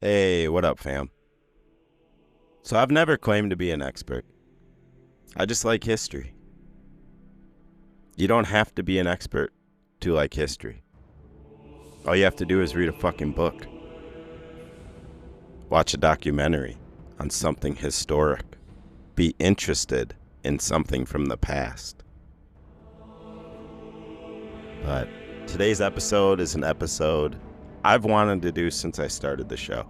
Hey, what up, fam? So I've never claimed to be an expert. I just like history. You don't have to be an expert to like history. All you have to do is read a fucking book. Watch a documentary on something historic. Be interested in something from the past. But today's episode is an episode I've wanted to do since I started the show.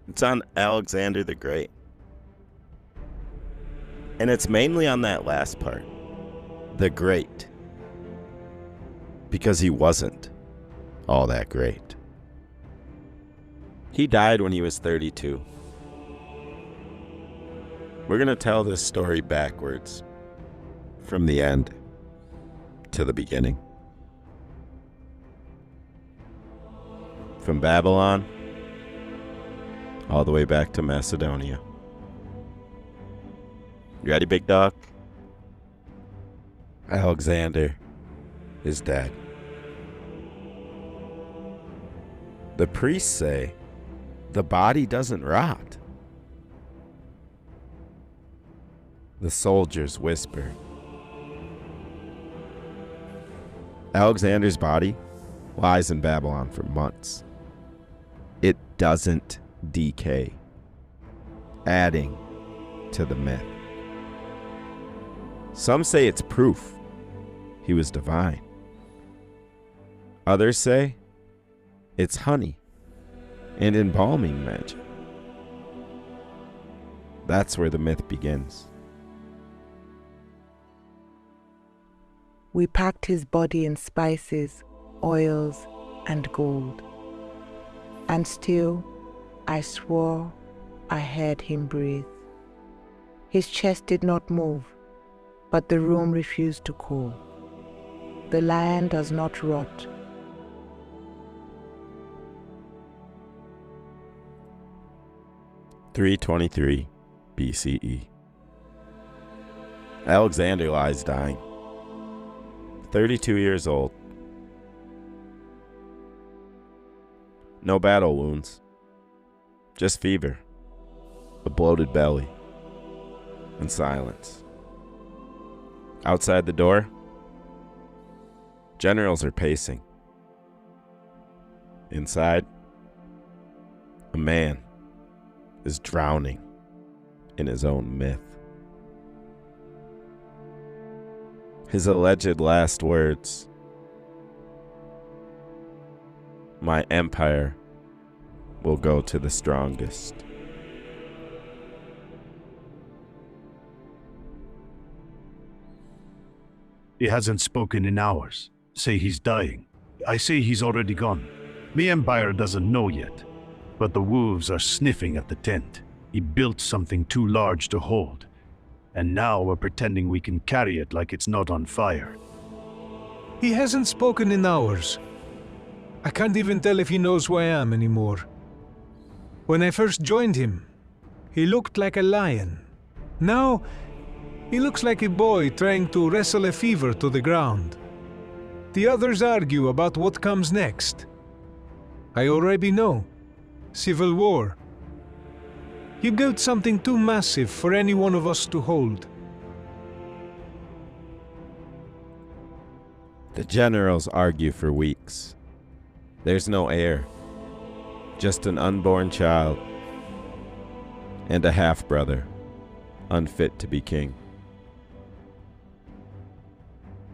It's on Alexander the Great. And it's mainly on that last part, the Great. Because he wasn't all that great. He died when he was 32. We're going to tell this story backwards, from the end to the beginning. From Babylon all the way back to Macedonia. You ready, big dog? Alexander is dead. The priests say the body doesn't rot. The soldiers whisper. Alexander's body lies in Babylon for months. It doesn't decay, adding to the myth. Some say it's proof he was divine. Others say it's honey and embalming magic. That's where the myth begins. We packed his body in spices, oils, and gold. And still, I swore I heard him breathe. His chest did not move, but the room refused to cool. The lion does not rot. (323 BCE). Alexander lies dying. 32 years old. No battle wounds. Just fever, a bloated belly, and silence. Outside the door, generals are pacing. Inside, a man is drowning in his own myth. His alleged last words: "My empire will go to the strongest." He hasn't spoken in hours. Say he's dying. I say he's already gone. The Empire doesn't know yet, but the wolves are sniffing at the tent. He built something too large to hold, and now we're pretending we can carry it like it's not on fire. He hasn't spoken in hours. I can't even tell if he knows who I am anymore. When I first joined him, he looked like a lion. Now, he looks like a boy trying to wrestle a fever to the ground. The others argue about what comes next. I already know. Civil war. He built something too massive for any one of us to hold. The generals argue for weeks. There's no heir, just an unborn child and a half-brother, unfit to be king.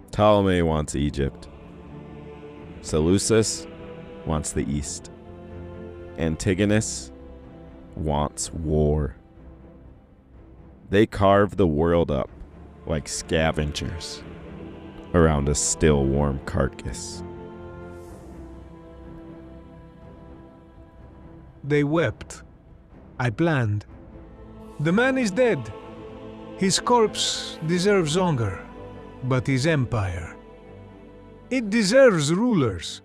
Ptolemy wants Egypt. Seleucus wants the East. Antigonus wants war. They carve the world up like scavengers around a still warm carcass. They wept. I planned. The man is dead. His corpse deserves honor, but his empire, it deserves rulers.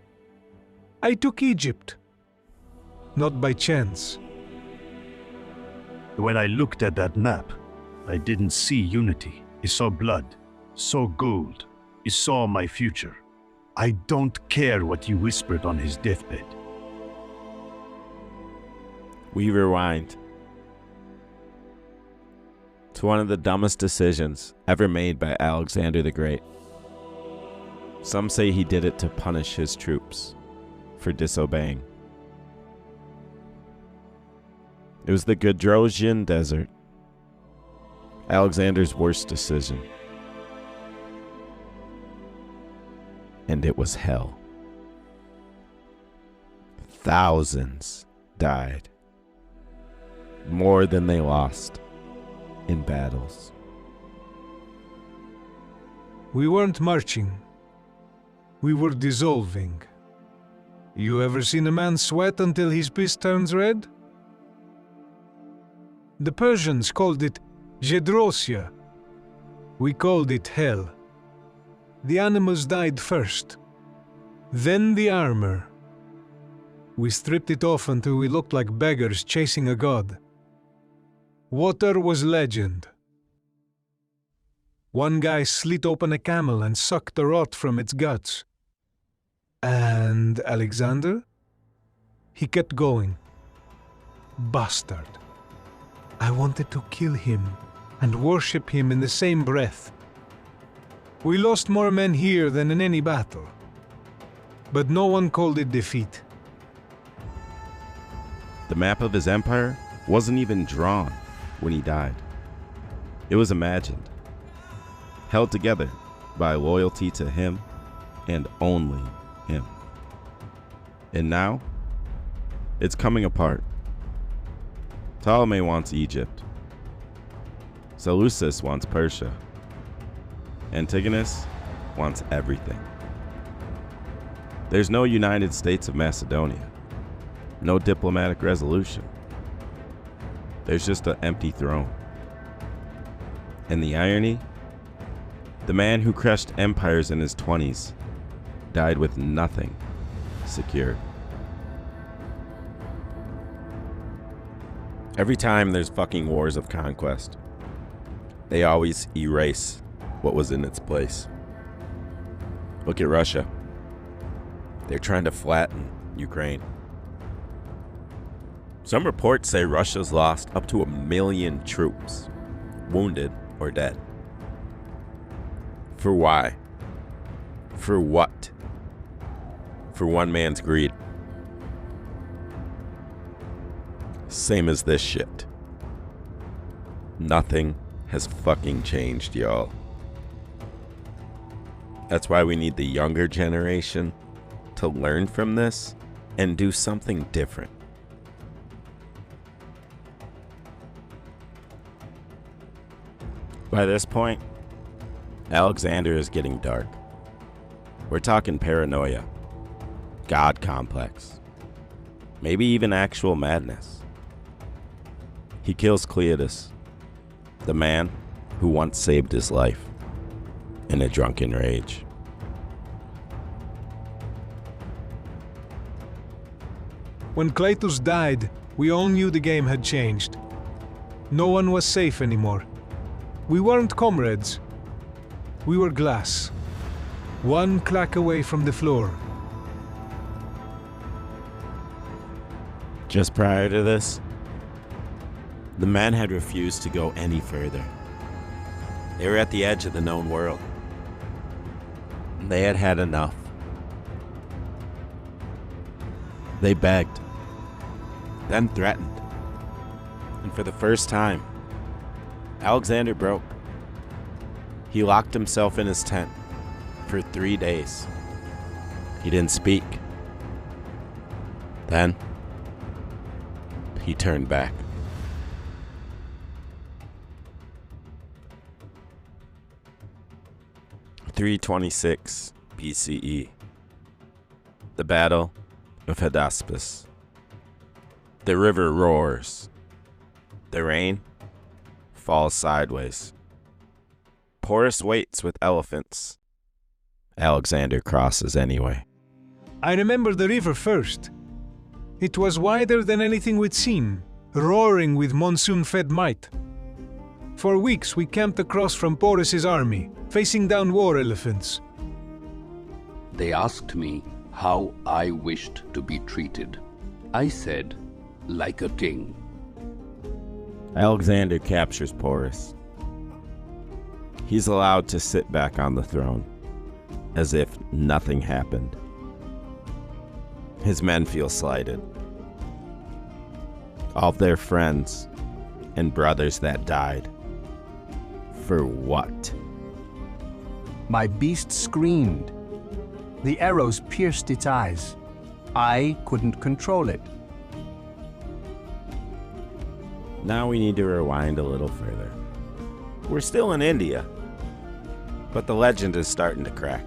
I took Egypt, not by chance. When I looked at that map, I didn't see unity. I saw blood, saw gold. I saw my future. I don't care what you whispered on his deathbed. We rewind to one of the dumbest decisions ever made by Alexander the Great. Some say he did it to punish his troops for disobeying. It was the Godrosian Desert, Alexander's worst decision. And it was hell. Thousands died, more than they lost in battles. We weren't marching. We were dissolving. You ever seen a man sweat until his piss turns red? The Persians called it Gedrosia. We called it hell. The animals died first, then the armor. We stripped it off until we looked like beggars chasing a god. Water was legend. One guy slit open a camel and sucked the rot from its guts. And Alexander? He kept going. Bastard. I wanted to kill him and worship him in the same breath. We lost more men here than in any battle, but no one called it defeat. The map of his empire wasn't even drawn when he died. It was imagined, held together by loyalty to him and only him. And now, it's coming apart. Ptolemy wants Egypt. Seleucus wants Persia. Antigonus wants everything. There's no United States of Macedonia. No diplomatic resolution. There's just an empty throne. And the irony? The man who crushed empires in his 20s died with nothing secured. Every time there's fucking wars of conquest, they always erase what was in its place. Look at Russia. They're trying to flatten Ukraine. Some reports say Russia's lost up to 1 million troops, wounded or dead. For why? For what? For one man's greed. Same as this shit. Nothing has fucking changed, y'all. That's why we need the younger generation to learn from this and do something different. By this point, Alexander is getting dark. We're talking paranoia, God complex, maybe even actual madness. He kills Cleodas, the man who once saved his life, in a drunken rage. When Cletus died, we all knew the game had changed. No one was safe anymore. We weren't comrades. We were glass. One crack away from the floor. Just prior to this, the men had refused to go any further. They were at the edge of the known world. They had had enough. They begged, then threatened. And for the first time, Alexander broke. He locked himself in his tent for 3 days. He didn't speak. Then, he turned back. (326 BCE). The Battle of Hydaspes. The river roars. The rain falls sideways. Porus waits with elephants. Alexander crosses anyway. I remember the river first. It was wider than anything we'd seen, roaring with monsoon-fed might. For weeks we camped across from Porus's army, facing down war elephants. They asked me how I wished to be treated. I said, like a king. Alexander captures Porus. He's allowed to sit back on the throne, as if nothing happened. His men feel slighted. All their friends and brothers that died. For what? My beast screamed. The arrows pierced its eyes. I couldn't control it. Now we need to rewind a little further. We're still in India, but the legend is starting to crack.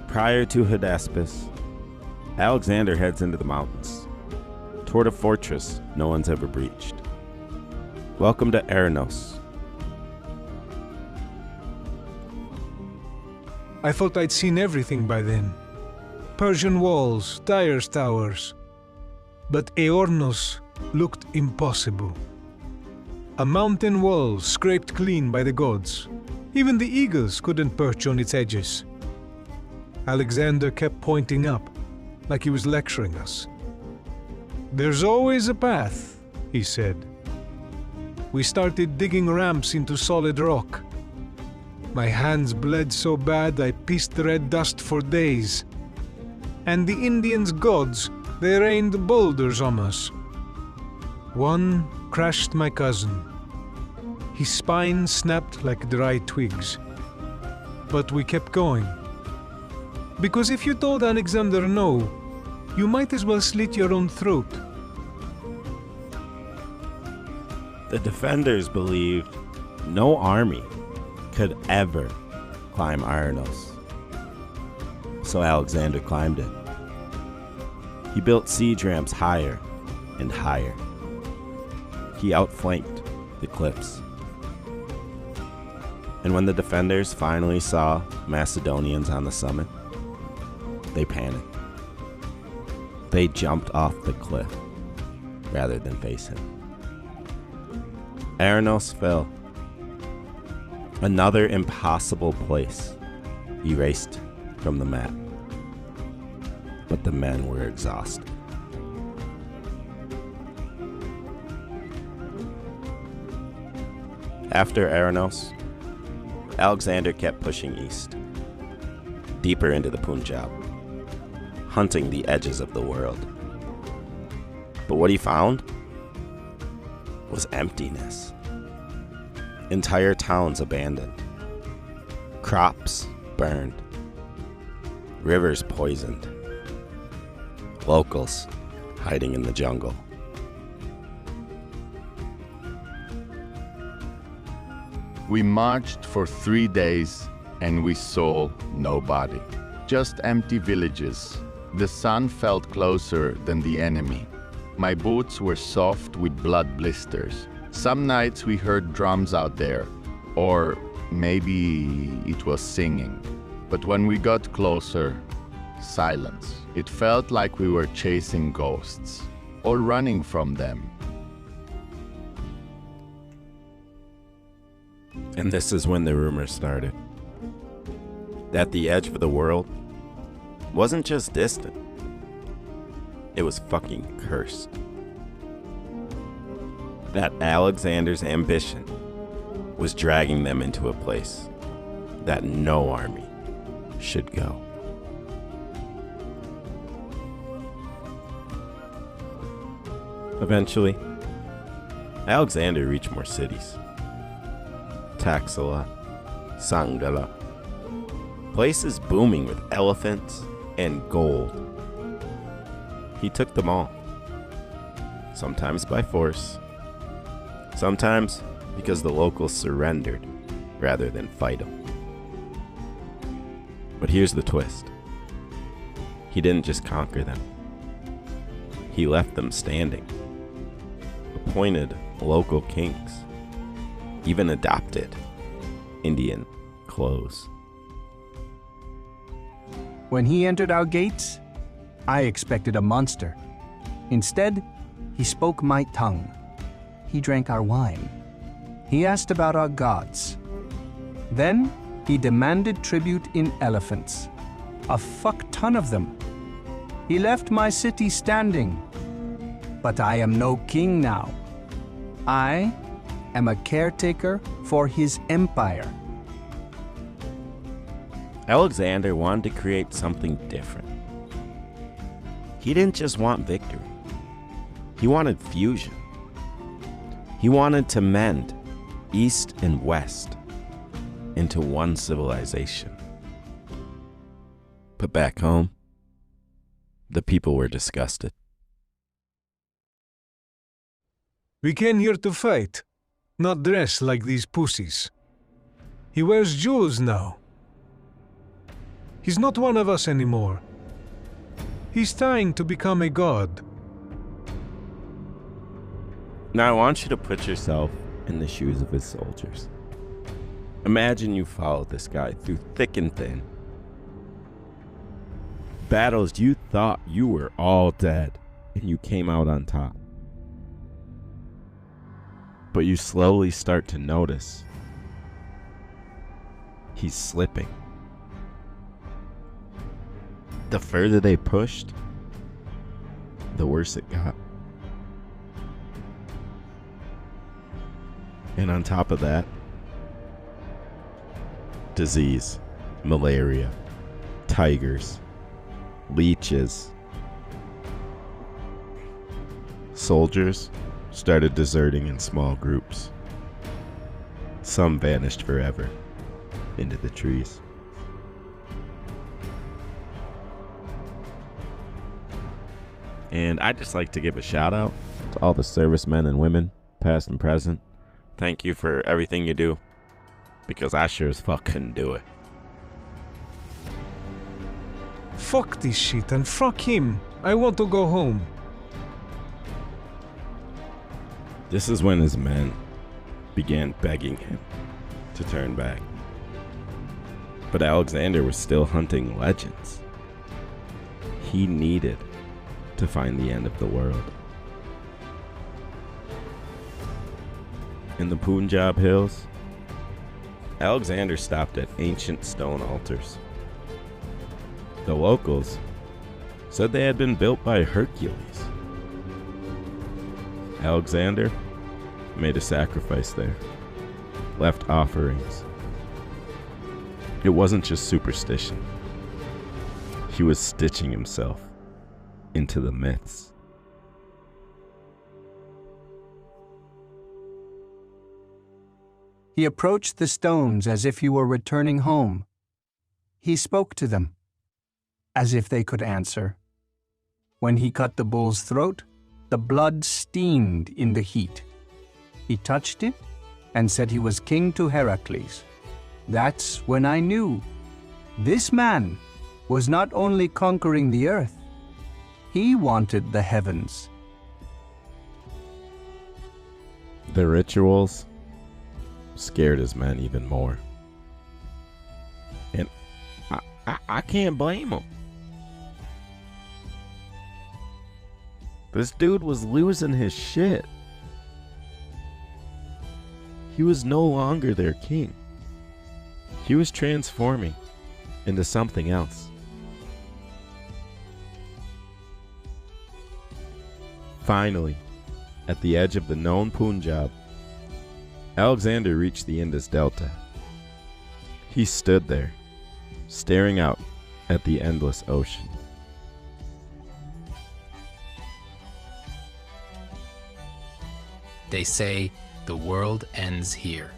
Prior to Hydaspes, Alexander heads into the mountains, toward a fortress no one's ever breached. Welcome to Eranos. I thought I'd seen everything by then. Persian walls, Tyre's towers. But Eornos looked impossible. A mountain wall scraped clean by the gods. Even the eagles couldn't perch on its edges. Alexander kept pointing up, like he was lecturing us. "There's always a path," he said. We started digging ramps into solid rock. My hands bled so bad I pieced red dust for days. And the Indians' gods, they rained boulders on us. One crashed my cousin. His spine snapped like dry twigs. But we kept going. Because if you told Alexander no, you might as well slit your own throat. The defenders believed no army could ever climb Eranos. So Alexander climbed it. He built siege ramps higher and higher. He outflanked the cliffs. And when the defenders finally saw Macedonians on the summit, they panicked. They jumped off the cliff rather than face him. Eranos fell. Another impossible place erased from the map. But the men were exhausted. After Eranos, Alexander kept pushing east, deeper into the Punjab, hunting the edges of the world. But what he found was emptiness. Entire towns abandoned, crops burned, rivers poisoned, locals hiding in the jungle. We marched for 3 days and we saw nobody, just empty villages. The sun felt closer than the enemy. My boots were soft with blood blisters. Some nights we heard drums out there, or maybe it was singing. But when we got closer, silence. It felt like we were chasing ghosts, or running from them. And this is when the rumors started. That the edge of the world wasn't just distant. It was fucking cursed. That Alexander's ambition was dragging them into a place that no army should go. Eventually, Alexander reached more cities. Taxila, Sangala, places booming with elephants and gold. He took them all, sometimes by force, sometimes because the locals surrendered rather than fight him. But here's the twist. He didn't just conquer them. He left them standing, appointed local kings, even adopted Indian clothes. When he entered our gates, I expected a monster. Instead, he spoke my tongue. He drank our wine. He asked about our gods. Then, he demanded tribute in elephants. A fuck ton of them. He left my city standing. But I am no king now. I am a caretaker for his empire. Alexander wanted to create something different. He didn't just want victory. He wanted fusion. He wanted to mend East and West into one civilization. But back home, the people were disgusted. We came here to fight, not dress like these pussies. He wears jewels now. He's not one of us anymore. He's trying to become a god. Now I want you to put yourself in the shoes of his soldiers. Imagine you followed this guy through thick and thin. Battles you thought you were all dead, and you came out on top. But you slowly start to notice he's slipping. The further they pushed, the worse it got. And on top of that, disease, malaria, tigers, leeches. Soldiers started deserting in small groups. Some vanished forever into the trees. And I'd just like to give a shout out to all the servicemen and women, past and present. Thank you for everything you do, because I sure as fuck couldn't do it. Fuck this shit and fuck him. I want to go home. This is when his men began begging him to turn back. But Alexander was still hunting legends. He needed to find the end of the world. In the Punjab hills, Alexander stopped at ancient stone altars. The locals said they had been built by Hercules. Alexander made a sacrifice there, left offerings. It wasn't just superstition. He was stitching himself into the myths. He approached the stones as if he were returning home. He spoke to them, as if they could answer. When he cut the bull's throat, the blood steamed in the heat. He touched it and said he was king to Heracles. That's when I knew this man was not only conquering the earth, he wanted the heavens. The rituals scared his men even more. And I can't blame him. This dude was losing his shit. He was no longer their king. He was transforming into something else. Finally, at the edge of the known Punjab, Alexander reached the Indus Delta. He stood there, staring out at the endless ocean. They say the world ends here,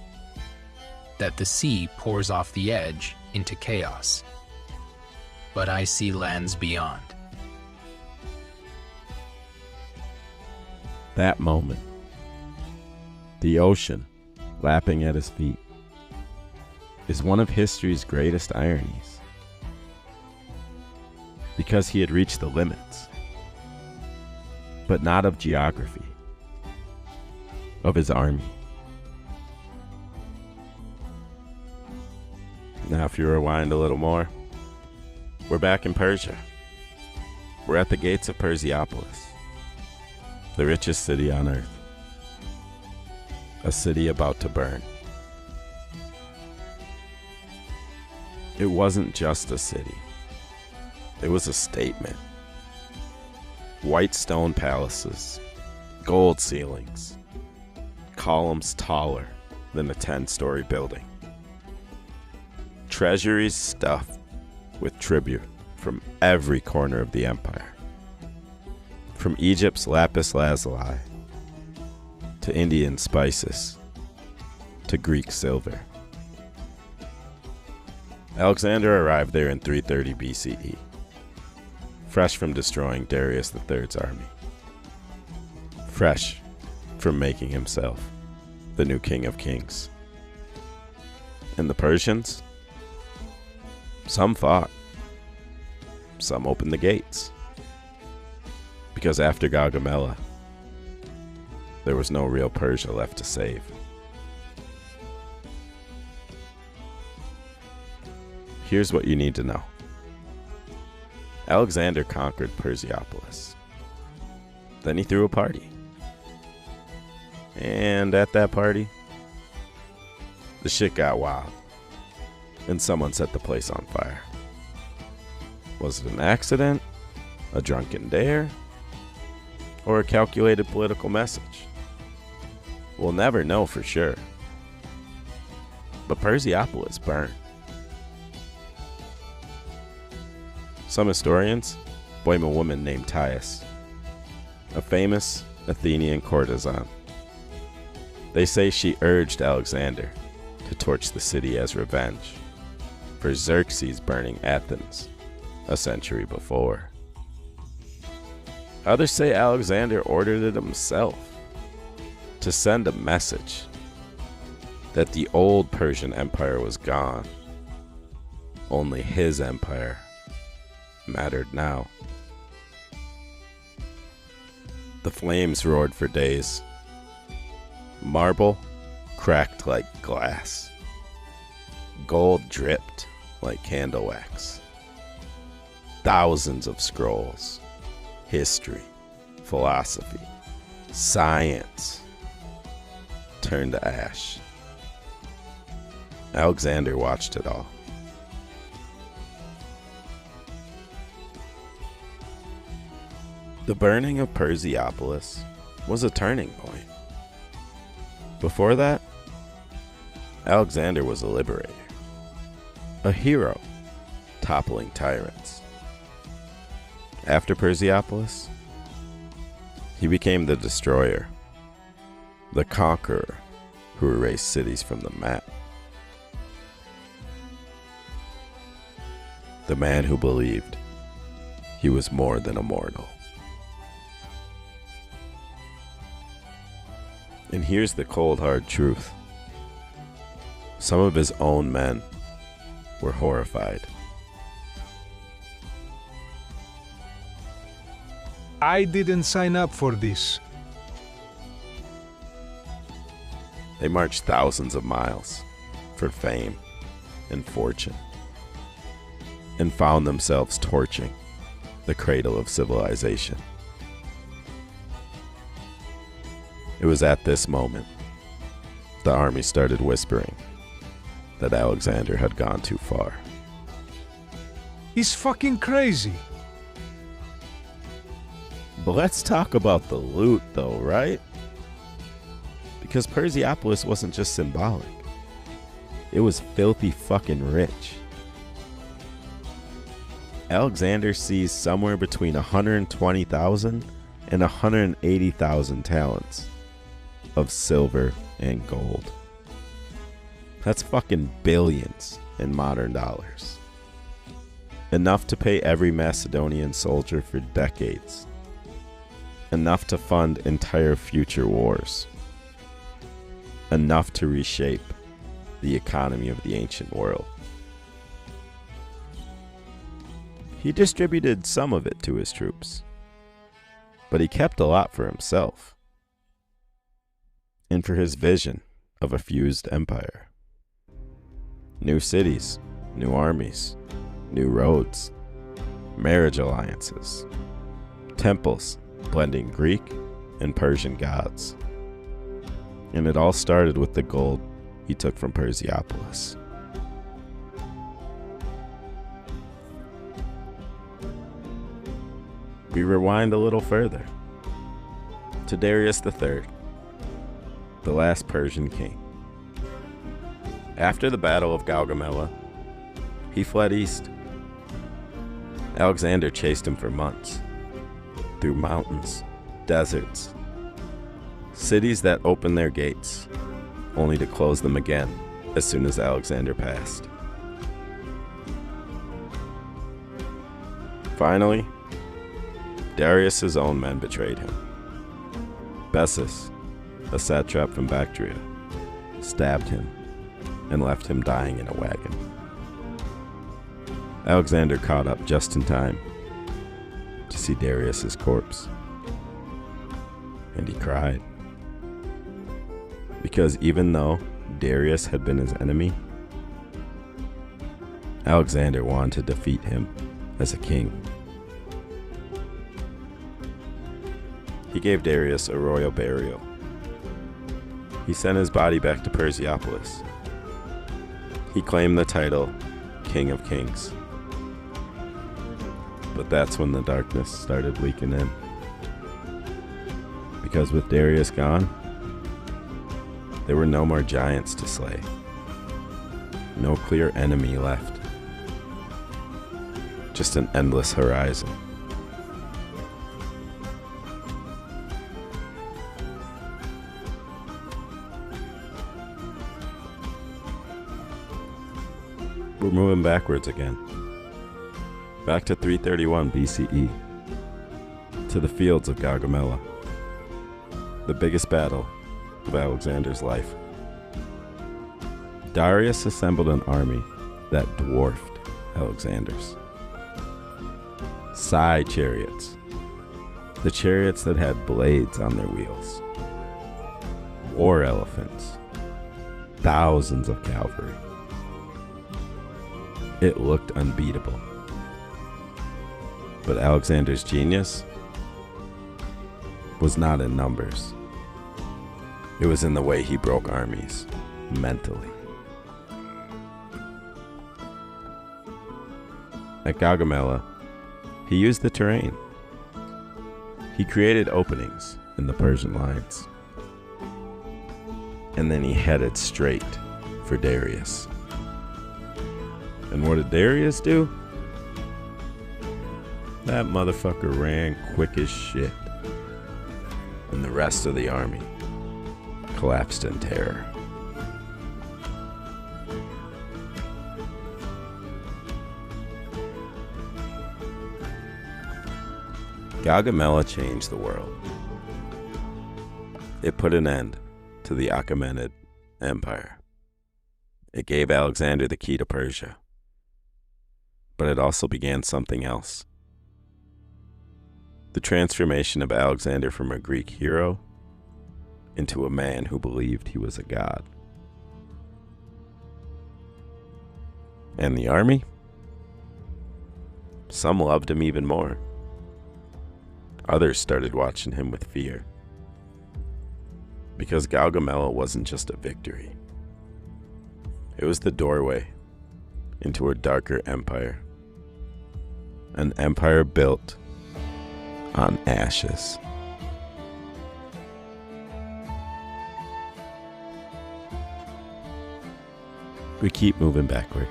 that the sea pours off the edge into chaos. But I see lands beyond. That moment, the ocean lapping at his feet, is one of history's greatest ironies. Because he had reached the limits, but not of geography, of his army. Now, if you rewind a little more, we're back in Persia. We're at the gates of Persepolis, the richest city on earth. A city about to burn. It wasn't just a city. It was a statement. white stone palaces, gold ceilings, columns taller than a 10-story building. Treasuries stuffed with tribute from every corner of the empire. From Egypt's lapis lazuli, to Indian spices, to Greek silver. Alexander arrived there in 330 BCE, fresh from destroying Darius III's army, fresh from making himself the new king of kings. And the Persians? Some fought, some opened the gates, because after Gaugamela, there was no real Persia left to save. Here's what you need to know. Alexander conquered Persepolis. Then he threw a party. And at that party, the shit got wild, and someone set the place on fire. Was it an accident, a drunken dare, or a calculated political message? We'll never know for sure. But Persepolis burned. Some historians blame a woman named Thais, a famous Athenian courtesan. They say she urged Alexander to torch the city as revenge for Xerxes burning Athens a century before. Others say Alexander ordered it himself to send a message that the old Persian Empire was gone. Only his empire mattered now. The flames roared for days. Marble cracked like glass. Gold dripped like candle wax. Thousands of scrolls, history, philosophy, science turned to ash. Alexander watched it all. The burning of Persepolis was a turning point. Before that, Alexander was a liberator, a hero, toppling tyrants. After Persepolis, he became the destroyer, the conqueror who erased cities from the map. The man who believed he was more than a mortal. And here's the cold, hard truth. Some of his own men were horrified. I didn't sign up for this. They marched thousands of miles for fame and fortune, and found themselves torching the cradle of civilization. It was at this moment the army started whispering that Alexander had gone too far. He's fucking crazy. But let's talk about the loot though, right? Because Persepolis wasn't just symbolic. It was filthy fucking rich. Alexander seized somewhere between 120,000 and 180,000 talents of silver and gold. That's fucking billions in modern dollars. Enough to pay every Macedonian soldier for decades. Enough to fund entire future wars. Enough to reshape the economy of the ancient world. He distributed some of it to his troops, but he kept a lot for himself and for his vision of a fused empire. New cities, new armies, new roads, marriage alliances, temples blending Greek and Persian gods. And it all started with the gold he took from Persepolis. We rewind a little further to Darius III, the last Persian king. After the Battle of Gaugamela, he fled east. Alexander chased him for months, through mountains, deserts, cities that opened their gates, only to close them again as soon as Alexander passed. Finally, Darius's own men betrayed him. Bessus, a satrap from Bactria, stabbed him and left him dying in a wagon. Alexander caught up just in time to see Darius's corpse, and he cried. Because even though Darius had been his enemy, Alexander wanted to defeat him as a king. He gave Darius a royal burial. He sent his body back to Persepolis. He claimed the title King of Kings. But that's when the darkness started leaking in. Because with Darius gone, there were no more giants to slay. No clear enemy left. Just an endless horizon. We're moving backwards again. Back to 331 BCE. To the fields of Gaugamela. The biggest battle of Alexander's life. Darius assembled an army that dwarfed Alexander's. Side chariots. The chariots that had blades on their wheels. War elephants. Thousands of cavalry. It looked unbeatable. But Alexander's genius was not in numbers. It was in the way he broke armies, mentally. At Gaugamela, he used the terrain. He created openings in the Persian lines. And then he headed straight for Darius. And what did Darius do? That motherfucker ran quick as shit. And the rest of the army collapsed in terror. Gaugamela changed the world. It put an end to the Achaemenid Empire. It gave Alexander the key to Persia. But it also began something else. The transformation of Alexander from a Greek hero into a man who believed he was a god. And the army? Some loved him even more. Others started watching him with fear. Because Gaugamela wasn't just a victory. It was the doorway into a darker empire. An empire built on ashes. We keep moving backward,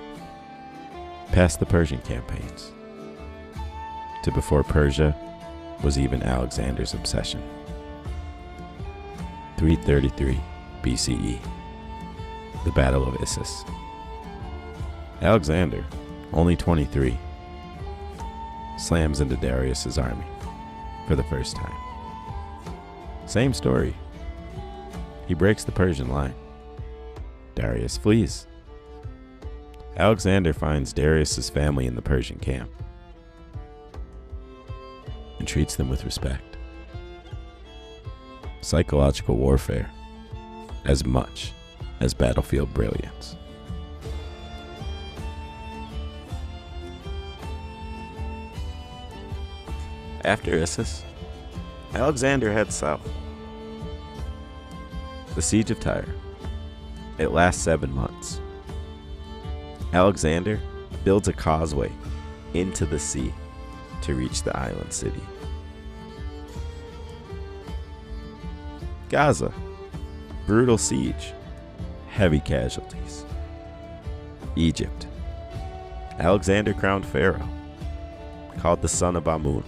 past the Persian campaigns, to before Persia was even Alexander's obsession. 333 BCE, the Battle of Issus. Alexander, only 23, slams into Darius's army for the first time. Same story. He breaks the Persian line. Darius flees. Alexander finds Darius's family in the Persian camp and treats them with respect. Psychological warfare as much as battlefield brilliance. After Issus, Alexander heads south. The Siege of Tyre. It lasts 7 months. Alexander builds a causeway into the sea to reach the island city. Gaza, brutal siege, heavy casualties. Egypt, Alexander crowned pharaoh, called the son of Amun,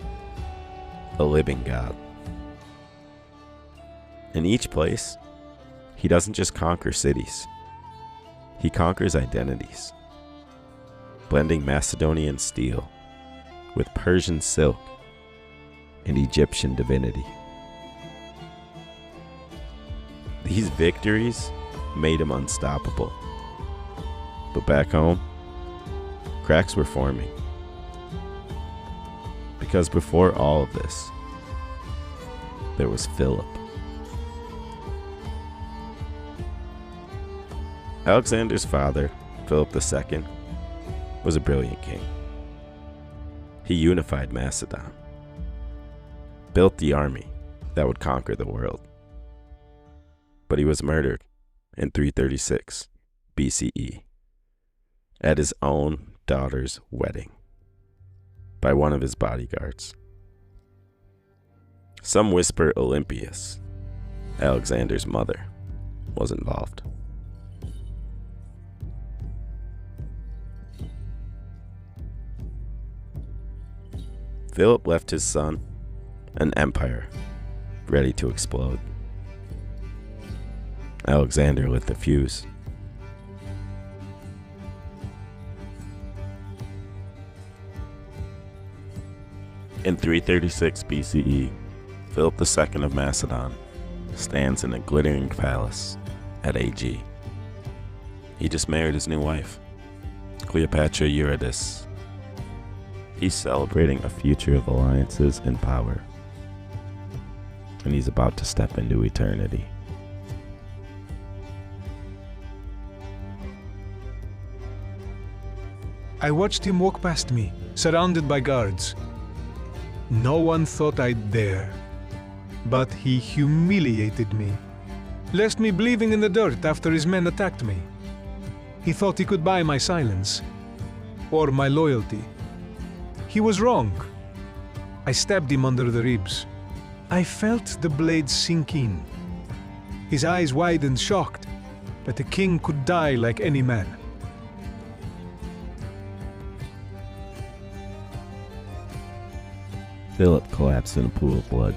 a living god. In each place, he doesn't just conquer cities, he conquers identities, blending Macedonian steel with Persian silk and Egyptian divinity. These victories made him unstoppable. But back home, cracks were forming. Because before all of this, there was Philip. Alexander's father, Philip II, was a brilliant king. He unified Macedon, built the army that would conquer the world. But he was murdered in 336 BCE at his own daughter's wedding by one of his bodyguards. Some whisper Olympias, Alexander's mother, was involved. Philip left his son an empire ready to explode. Alexander lit the fuse. In 336 BCE, Philip II of Macedon stands in a glittering palace at AG. He just married his new wife, Cleopatra Eurydice. He's celebrating a future of alliances and power, and he's about to step into eternity. I watched him walk past me, surrounded by guards. No one thought I'd dare, but he humiliated me, left me bleeding in the dirt after his men attacked me. He thought he could buy my silence, or my loyalty. He was wrong. I stabbed him under the ribs. I felt the blade sink in. His eyes widened, shocked, but a king could die like any man. Philip collapsed in a pool of blood.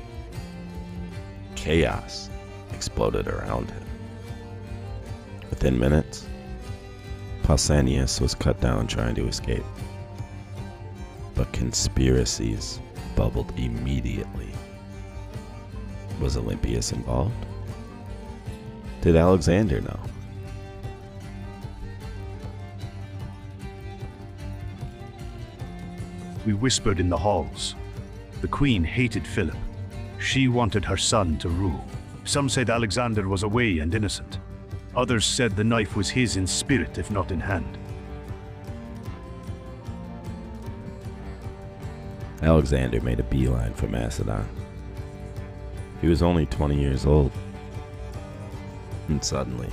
Chaos exploded around him. Within minutes, Pausanias was cut down trying to escape. But conspiracies bubbled immediately. Was Olympias involved? Did Alexander know? We whispered in the halls. The queen hated Philip. She wanted her son to rule. Some said Alexander was away and innocent. Others said the knife was his in spirit, if not in hand. Alexander made a beeline for Macedon. He was only 20 years old, and suddenly,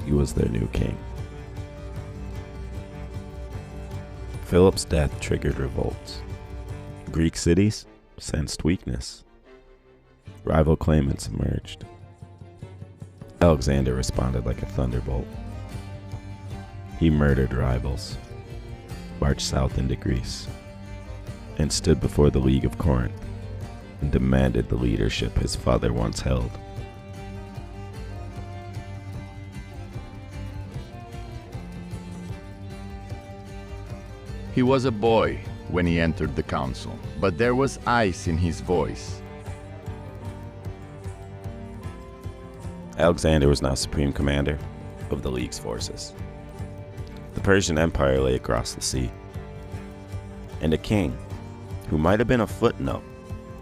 he was their new king. Philip's death triggered revolts. Greek cities sensed weakness. Rival claimants emerged. Alexander responded like a thunderbolt. He murdered rivals, marched south into Greece, and stood before the League of Corinth and demanded the leadership his father once held. He was a boy when he entered the council, but there was ice in his voice. Alexander was now supreme commander of the League's forces. The Persian Empire lay across the sea, and a king, who might have been a footnote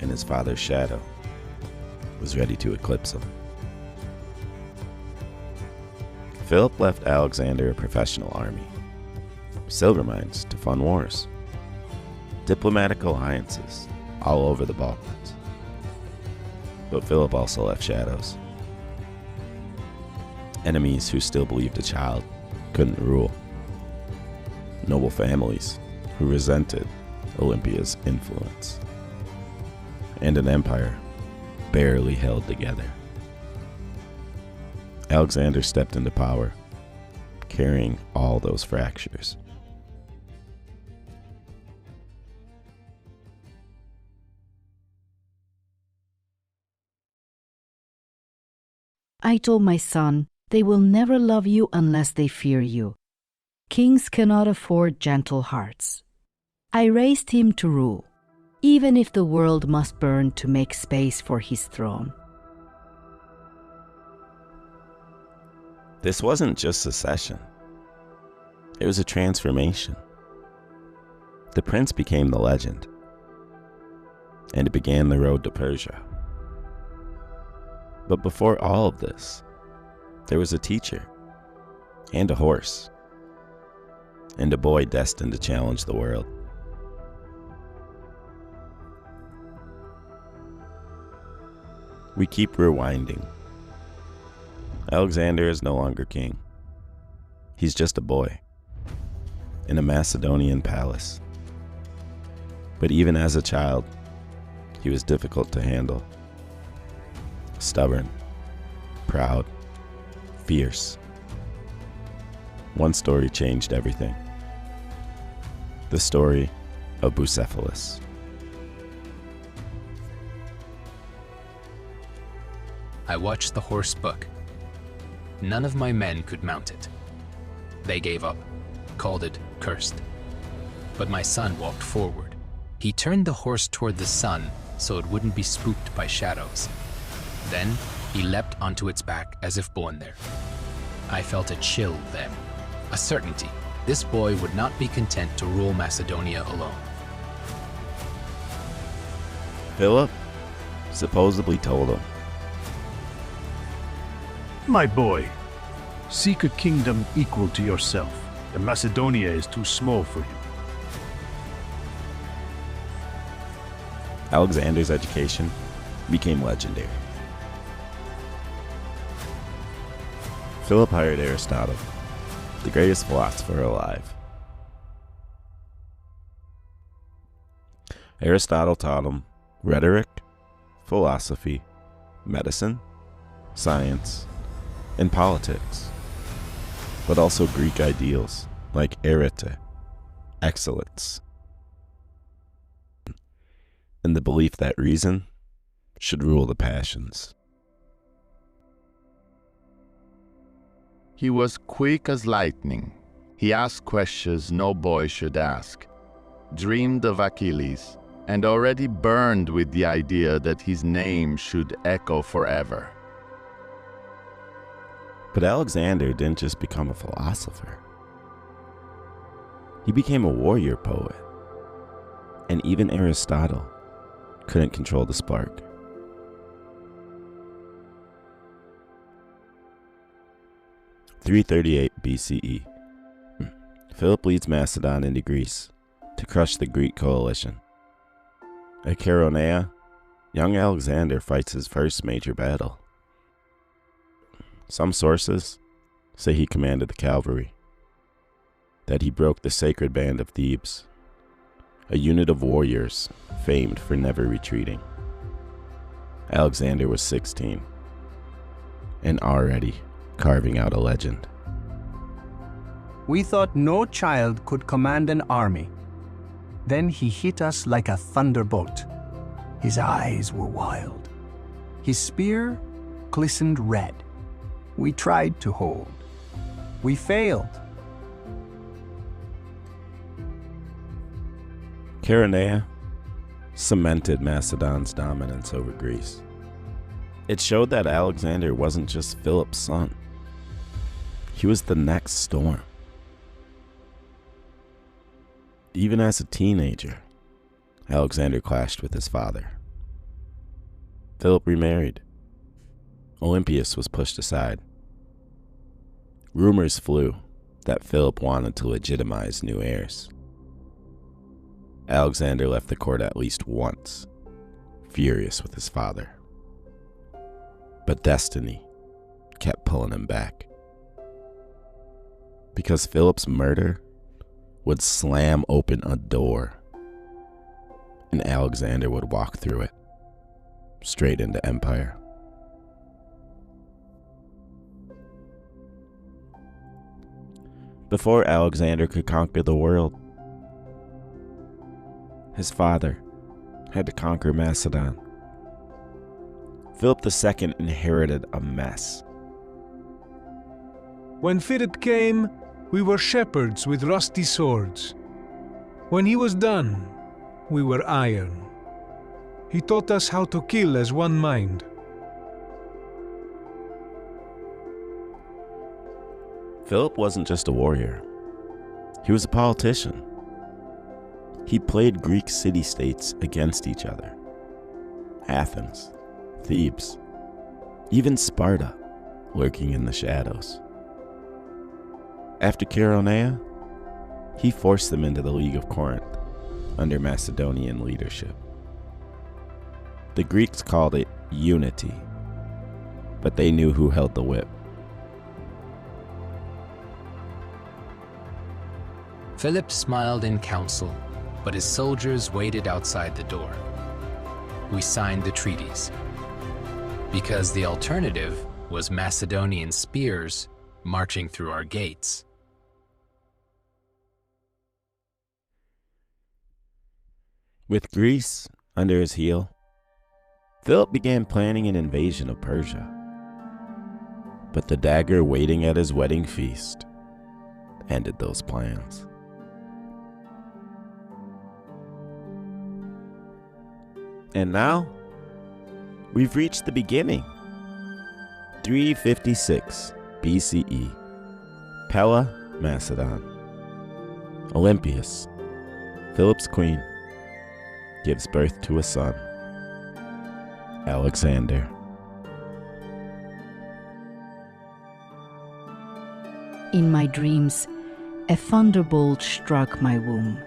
in his father's shadow, was ready to eclipse him. Philip left Alexander a professional army, silver mines to fund wars, diplomatic alliances all over the Balkans. But Philip also left shadows. Enemies who still believed a child couldn't rule. Noble families who resented Olympia's influence. And an empire barely held together. Alexander stepped into power, carrying all those fractures. I told my son, they will never love you unless they fear you. Kings cannot afford gentle hearts. I raised him to rule, even if the world must burn to make space for his throne. This wasn't just secession. It was a transformation. The prince became the legend, and it began the road to Persia. But before all of this, there was a teacher, and a horse, and a boy destined to challenge the world. We keep rewinding. Alexander is no longer king. He's just a boy in a Macedonian palace. But even as a child, he was difficult to handle. Stubborn, proud, fierce. One story changed everything. The story of Bucephalus. I watched the horse book. None of my men could mount it. They gave up, called it cursed. But my son walked forward. He turned the horse toward the sun so it wouldn't be spooked by shadows. Then he leapt onto its back as if born there. I felt a chill then, a certainty. This boy would not be content to rule Macedonia alone. Philip supposedly told him, My boy, seek a kingdom equal to yourself. And Macedonia is too small for you. Alexander's education became legendary. Philip hired Aristotle, the greatest philosopher alive. Aristotle taught him rhetoric, philosophy, medicine, science, and politics, but also Greek ideals like arete, excellence, and the belief that reason should rule the passions. He was quick as lightning. He asked questions no boy should ask, dreamed of Achilles, and already burned with the idea that his name should echo forever. But Alexander didn't just become a philosopher. He became a warrior poet. And even Aristotle couldn't control the spark. (338 BCE). Philip leads Macedon into Greece to crush the Greek coalition. At Chaeronea, young Alexander fights his first major battle. Some sources say he commanded the cavalry, that he broke the sacred band of Thebes, a unit of warriors famed for never retreating. Alexander was 16 and already carving out a legend. We thought no child could command an army. Then he hit us like a thunderbolt. His eyes were wild. His spear glistened red. We tried to hold. We failed. Chaeronea cemented Macedon's dominance over Greece. It showed that Alexander wasn't just Philip's son. He was the next storm. Even as a teenager, Alexander clashed with his father. Philip remarried. Olympias was pushed aside. Rumors flew that Philip wanted to legitimize new heirs. Alexander left the court at least once, furious with his father. But destiny kept pulling him back. Because Philip's murder would slam open a door, and Alexander would walk through it, straight into empire. before Alexander could conquer the world. His father had to conquer Macedon. Philip II inherited a mess. When Philip came, we were shepherds with rusty swords. When he was done, we were iron. He taught us how to kill as one mind. Philip wasn't just a warrior. He was a politician. He played Greek city-states against each other. Athens, Thebes, even Sparta, lurking in the shadows. After Chaeronea, he forced them into the League of Corinth under Macedonian leadership. The Greeks called it unity, but they knew who held the whip. Philip smiled in council, but his soldiers waited outside the door. We signed the treaties, because the alternative was Macedonian spears marching through our gates. With Greece under his heel, Philip began planning an invasion of Persia. But the dagger waiting at his wedding feast ended those plans. And now, we've reached the beginning. 356 BCE. Pella, Macedon. Olympias, Philip's queen, gives birth to a son, Alexander. In my dreams, a thunderbolt struck my womb.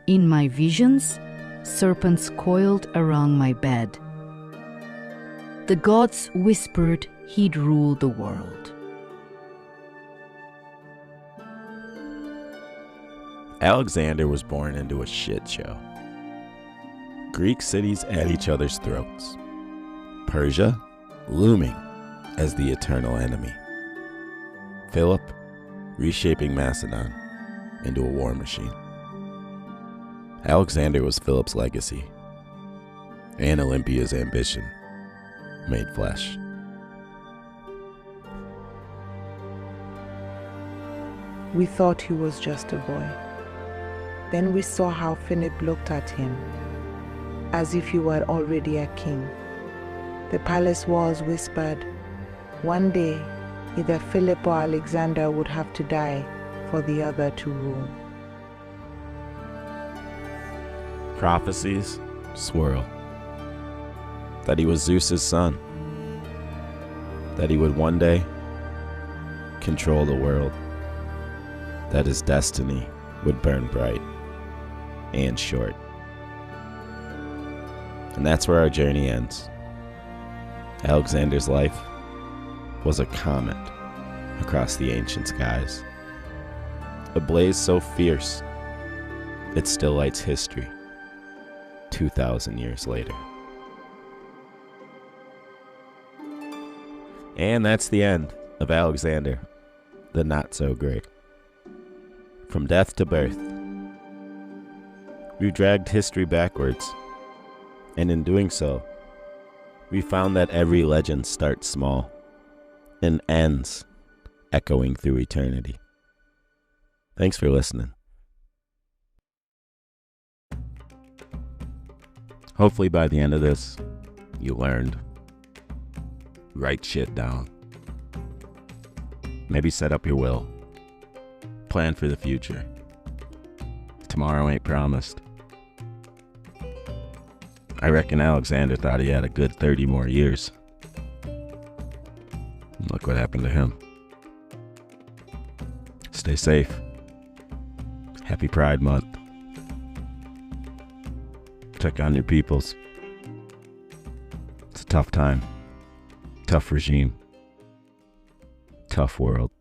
In my visions, serpents coiled around my bed. The gods whispered he'd rule the world. Alexander was born into a shit show. Greek cities at each other's throats. Persia looming as the eternal enemy. Philip reshaping Macedon into a war machine. Alexander was Philip's legacy, and Olympia's ambition made flesh. We thought he was just a boy. Then we saw how Philip looked at him, as if he were already a king. The palace walls whispered, one day, either Philip or Alexander would have to die for the other to rule. Prophecies swirl. That he was Zeus's son. That he would one day control the world. That his destiny would burn bright and short. And that's where our journey ends. Alexander's life was a comet across the ancient skies. A blaze so fierce, it still lights history 2,000 years later. And that's the end of Alexander, the not-so-great. From death to birth, we've dragged history backwards, and in doing so, we found that every legend starts small and ends echoing through eternity. Thanks for listening. Hopefully by the end of this, you learned. Write shit down. Maybe set up your will. Plan for the future. Tomorrow ain't promised. I reckon Alexander thought he had a good 30 more years. Look what happened to him. Stay safe. Happy Pride Month. Check on your peoples. It's a tough time. Tough regime. Tough world.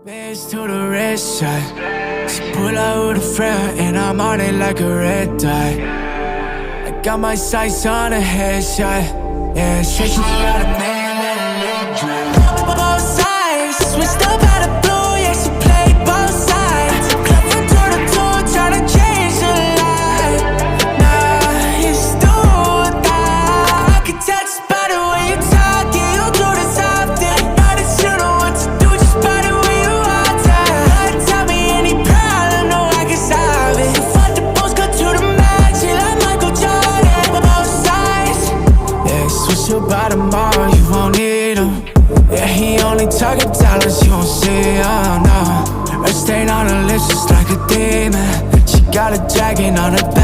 Bands to the red side. She pull out with a friend and I'm on it like a red dye. I got my sights on a headshot. Yeah, straight she got a man, let it drip. Both sides, lagging on a